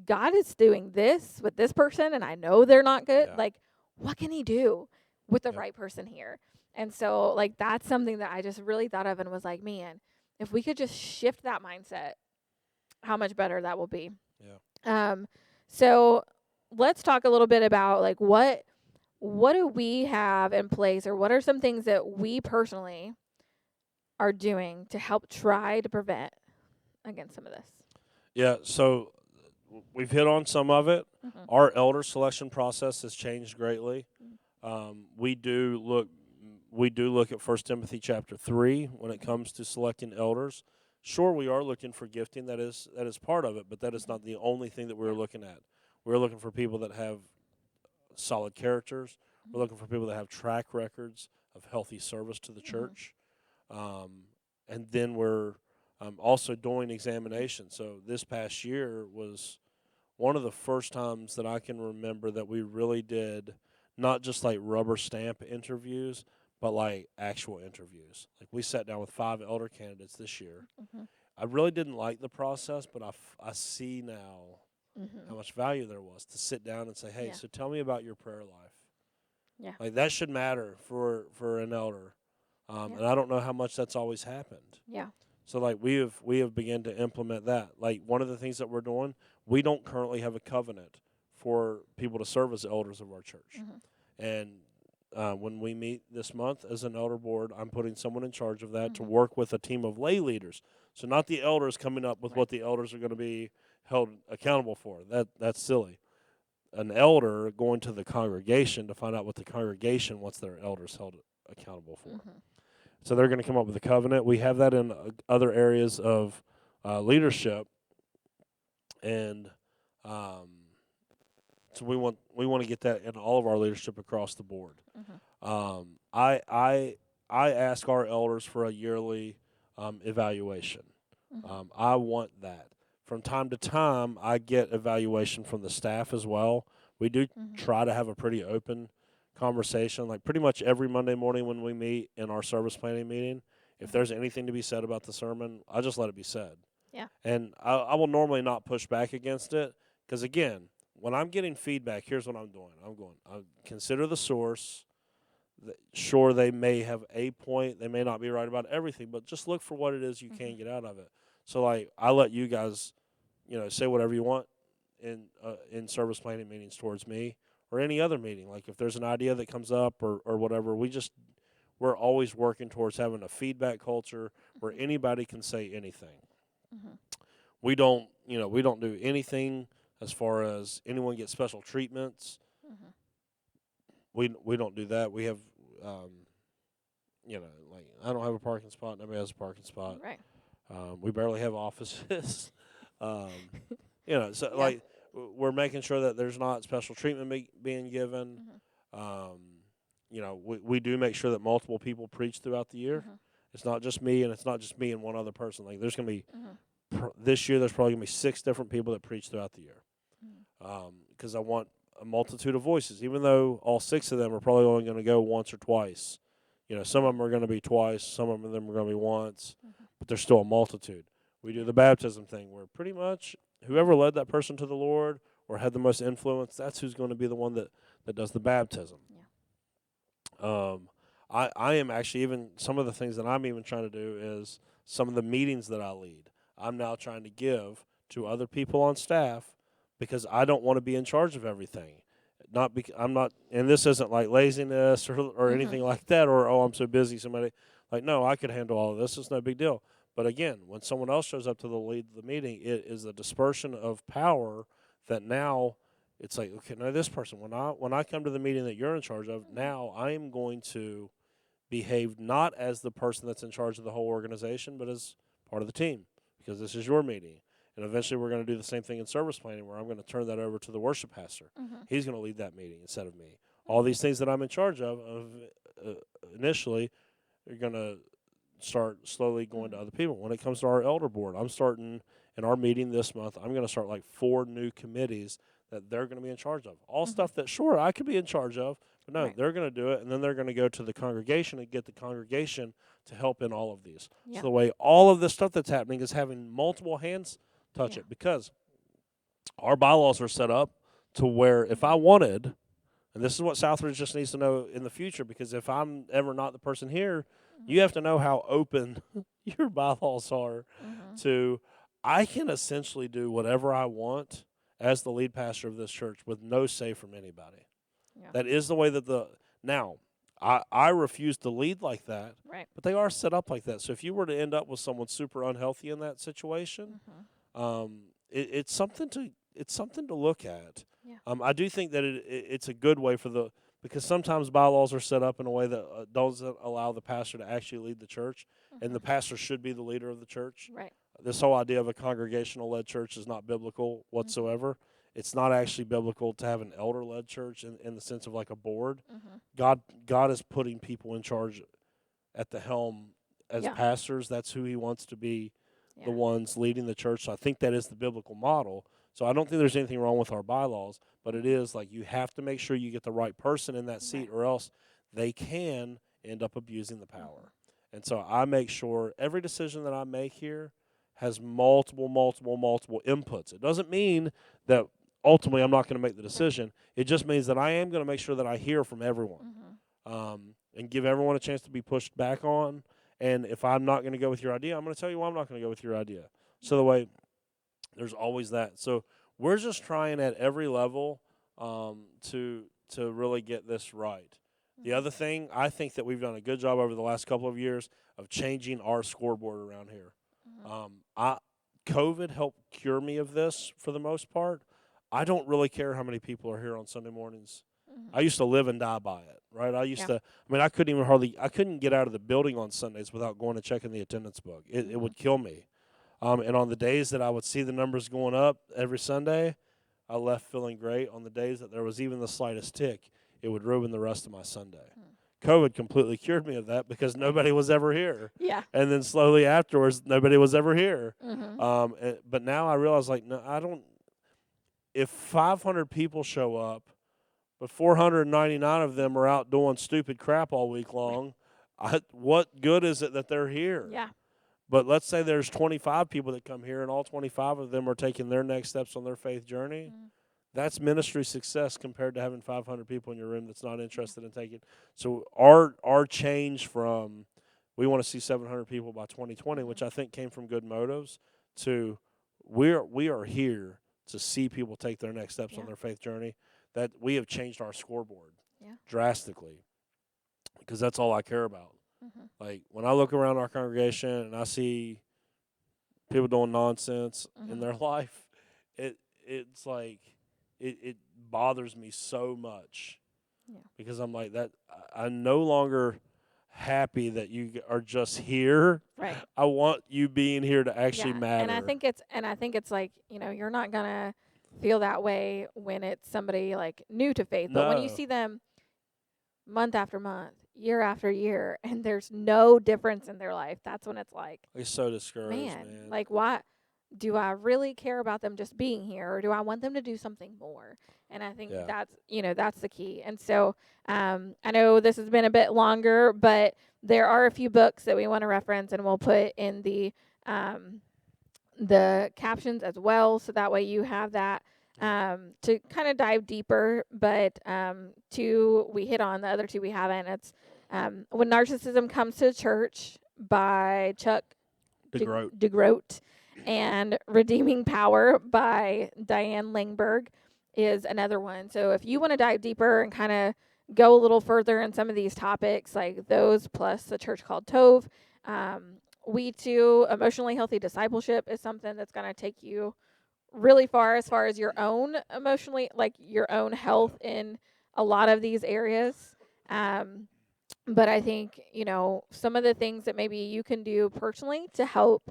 God is doing this with this person and I know they're not good. Yeah. Like, what can he do with the Yep. right person here? And so, like, that's something that I just really thought of and was like, man, if we could just shift that mindset, how much better that will be. Yeah. So let's talk a little bit about like what do we have in place, or what are some things that we personally are doing to help try to prevent against some of this? Yeah. So we've hit on some of it. Mm-hmm. Our elder selection process has changed greatly. We do look at 1 Timothy chapter 3 when it comes to selecting elders. Sure, we are looking for gifting. That is part of it, but that is not the only thing that we're looking at. We're looking for people that have solid characters. We're looking for people that have track records of healthy service to the church. And then we're also doing examinations. So this past year was one of the first times that I can remember that we really did not just like rubber stamp interviews, but like actual interviews. Like we sat down with 5 elder candidates this year. Mm-hmm. I really didn't like the process, but I see now how much value there was to sit down and say, hey, Yeah. so tell me about your prayer life. Yeah. Like that should matter for an elder. Yeah. And I don't know how much that's always happened. Yeah. So like we have begun to implement that. Like one of the things that we're doing, we don't currently have a covenant for people to serve as elders of our church. Mm-hmm. And when we meet this month as an elder board, I'm putting someone in charge of that to Mm-hmm. work with a team of lay leaders. So not the elders coming up with Right. what the elders are going to be held accountable for. That's silly. An elder going to the congregation to find out what the congregation wants their elders held accountable for. Mm-hmm. So they're going to come up with a covenant. We have that in other areas of leadership, and so we want to get that in all of our leadership across the board. Mm-hmm. I ask our elders for a yearly evaluation. Mm-hmm. I want that. From time to time, I get evaluation from the staff as well. We do Mm-hmm. try to have a pretty open conversation. Like pretty much every Monday morning when we meet in our service planning meeting, if there's anything to be said about the sermon, I just let it be said. Yeah. And I will normally not push back against it because, again, when I'm getting feedback, here's what I'm doing. I consider the source. Sure, they may have a point. They may not be right about everything, but just look for what it is you can get out of it. So, like, I let you guys, say whatever you want in service planning meetings towards me or any other meeting. Like, if there's an idea that comes up or whatever, we're always working towards having a feedback culture where anybody can say anything. Mm-hmm. We don't do anything as far as anyone gets special treatments. Mm-hmm. We don't do that. We have, like I don't have a parking spot. Nobody has a parking spot. Right. We barely have offices. So Yeah. like we're making sure that there's not special treatment being given. Mm-hmm. We do make sure that multiple people preach throughout the year. Mm-hmm. It's not just me, and it's not just me and one other person. Like there's going to be Mm-hmm. this year. There's probably going to be 6 different people that preach throughout the year, Mm-hmm. because I want a multitude of voices. Even though all 6 of them are probably only going to go once or twice, some of them are going to be twice, some of them are going to be once, but there's still a multitude. We do the baptism thing where pretty much whoever led that person to the Lord or had the most influence, that's who's going to be the one that does the baptism. Yeah. I am actually even some of the things that I'm even trying to do is some of the meetings that I lead. I'm now trying to give to other people on staff because I don't want to be in charge of everything. I'm not, and this isn't like laziness or anything like that, or I'm so busy. Somebody like, no, I could handle all of this. It's no big deal. But again, when someone else shows up to the lead of the meeting, it is a dispersion of power that now it's like, okay, no, this person. When I come to the meeting that you're in charge of, now I am going to behave not as the person that's in charge of the whole organization, but as part of the team because this is your meeting. And eventually we're going to do the same thing in service planning where I'm going to turn that over to the worship pastor. Mm-hmm. He's going to lead that meeting instead of me. All these things that I'm in charge of initially are going to start slowly going to other people. When it comes to our elder board, I'm starting in our meeting this month, I'm going to start like 4 new committees that they're going to be in charge of. All stuff that, sure, I could be in charge of, but no, they're going to do it, and then they're going to go to the congregation and get the congregation to help in all of these. Yeah. So the way all of this stuff that's happening is having multiple hands touch it because our bylaws are set up to where if I wanted, and this is what Southridge just needs to know in the future, because if I'm ever not the person here, you have to know how open your bylaws are to, I can essentially do whatever I want as the lead pastor of this church with no say from anybody. Yeah. That is the way that now, I refuse to lead like that, Right. but they are set up like that. So if you were to end up with someone super unhealthy in that situation, it's something to look at. Yeah. I do think that it's a good way because sometimes bylaws are set up in a way that doesn't allow the pastor to actually lead the church, and the pastor should be the leader of the church. Right. This whole idea of a congregational-led church is not biblical whatsoever. It's not actually biblical to have an elder-led church in the sense of like a board. God is putting people in charge at the helm as pastors. That's who he wants to be the ones leading the church. So I think that is the biblical model. So I don't think there's anything wrong with our bylaws, but it is like you have to make sure you get the right person in that seat or else they can end up abusing the power. And so I make sure every decision that I make here has multiple inputs. It doesn't mean that ultimately I'm not going to make the decision. It just means that I am going to make sure that I hear from everyone, and give everyone a chance to be pushed back on. And if I'm not going to go with your idea, I'm going to tell you why I'm not going to go with your idea. So the way there's always that. So we're just trying at every level to really get this right. The other thing, I think that we've done a good job over the last couple of years of changing our scoreboard around here. COVID helped cure me of this for the most part. I don't really care how many people are here on Sunday mornings. I used to live and die by it, right? I couldn't get out of the building on Sundays without going and checking the attendance book. It would kill me. And on the days that I would see the numbers going up every Sunday, I left feeling great. On the days that there was even the slightest tick, it would ruin the rest of my Sunday. COVID completely cured me of that because nobody was ever here. Yeah. And then slowly afterwards, nobody was ever here. But now I realize, like, no, I don't. If 500 people show up, but 499 of them are out doing stupid crap all week long, what good is it that they're here? Yeah. But let's say there's 25 people that come here, and all 25 of them are taking their next steps on their faith journey. That's ministry success compared to having 500 people in your room that's not interested in taking. So our change from we want to see 700 people by 2020, which I think came from good motives, to we are here to see people take their next steps on their faith journey. That we have changed our scoreboard drastically, because that's all I care about. Like when I look around our congregation and I see people doing nonsense in their life, it's like. It bothers me so much because I'm like that. I'm no longer happy that you are just here. Right. I want you being here to actually matter. And I think it's like, you're not gonna feel that way when it's somebody like new to faith. But when you see them month after month, year after year, and there's no difference in their life, that's when it's like, it's so discouraged, man. Like, why? Do I really care about them just being here, or do I want them to do something more? And I think that's the key. And so I know this has been a bit longer, but there are a few books that we want to reference, and we'll put in the captions as well, so that way you have that to kind of dive deeper. But we hit on the other two we haven't. It's When Narcissism Comes to Church by Chuck Degroat. And Redeeming Power by Diane Langberg is another one. So if you want to dive deeper and kind of go a little further in some of these topics, like those plus the church called Tove, we too, emotionally healthy discipleship is something that's going to take you really far as your own your own health in a lot of these areas. But I think, some of the things that maybe you can do personally to help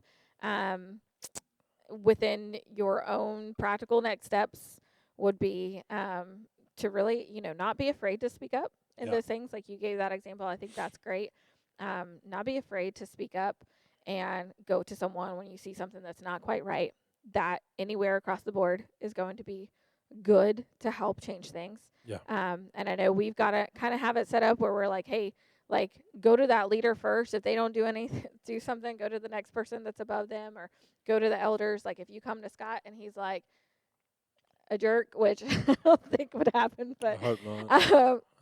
within your own practical next steps would be to really, not be afraid to speak up in those things. Like you gave that example. I think that's great. Not be afraid to speak up and go to someone when you see something that's not quite right. That anywhere across the board is going to be good to help change things. Yeah. And I know we've got to kind of have it set up where we're like, hey, like go to that leader first. If they don't do anything, do something, go to the next person that's above them, or go to the elders. Like if you come to Scott and he's like a jerk, which I don't think would happen, but I hope not.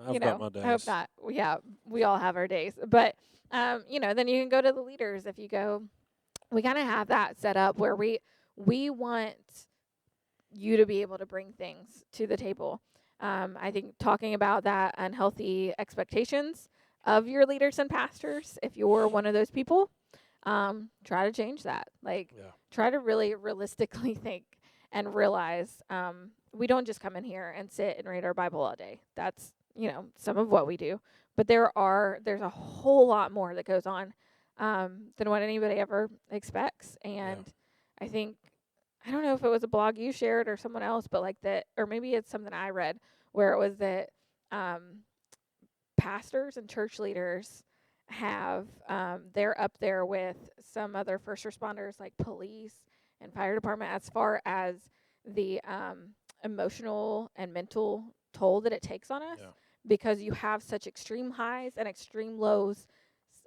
I've got my days. I hope not. Yeah, we all have our days. But then you can go to the leaders. If you go, we kind of have that set up where we want you to be able to bring things to the table. I think talking about that unhealthy expectations of your leaders and pastors, if you're one of those people, try to change that. Try to really realistically think and realize we don't just come in here and sit and read our Bible all day. That's, some of what we do. But there's a whole lot more that goes on than what anybody ever expects. And I think, I don't know if it was a blog you shared or someone else, but like that, or maybe it's something I read where it was that pastors and church leaders have, they're up there with some other first responders like police and fire department as far as the emotional and mental toll that it takes on us because you have such extreme highs and extreme lows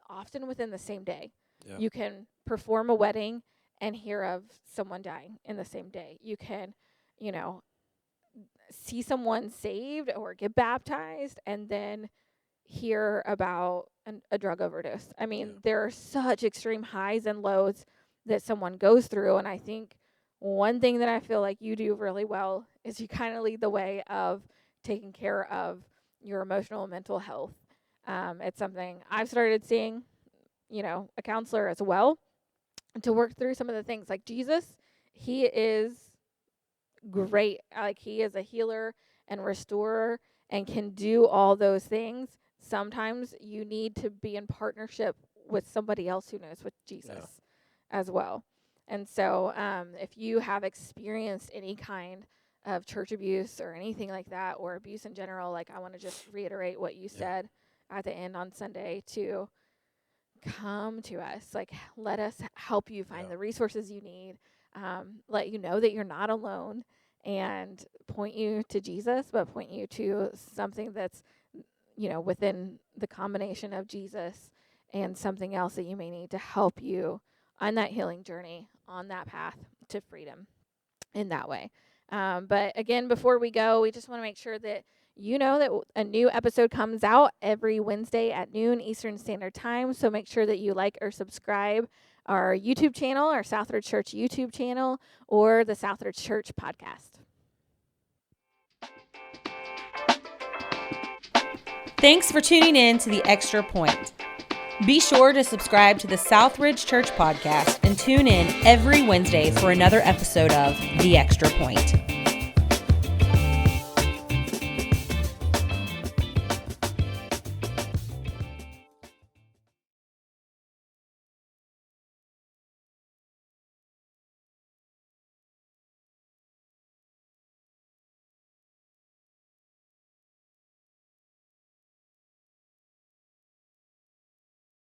often within the same day. Yeah. You can perform a wedding and hear of someone dying in the same day. You can, see someone saved or get baptized and then hear about a drug overdose. I mean, there are such extreme highs and lows that someone goes through. And I think one thing that I feel like you do really well is you kind of lead the way of taking care of your emotional and mental health. It's something I've started seeing, a counselor as well, to work through some of the things. Like Jesus, he is great. Like, he is a healer and restorer and can do all those things. Sometimes you need to be in partnership with somebody else who knows with Jesus as well. And so if you have experienced any kind of church abuse or anything like that, or abuse in general, like, I want to just reiterate what you said at the end on Sunday, to come to us. Like, let us help you find the resources you need, let you know that you're not alone, and point you to Jesus, but point you to something that's, within the combination of Jesus and something else that you may need to help you on that healing journey, on that path to freedom in that way. But again, before we go, we just want to make sure that you know that a new episode comes out every Wednesday at noon Eastern Standard Time. So make sure that you like or subscribe our YouTube channel, our Southridge Church YouTube channel, or the Southridge Church podcast. Thanks for tuning in to The Extra Point. Be sure to subscribe to the Southridge Church podcast and tune in every Wednesday for another episode of The Extra Point.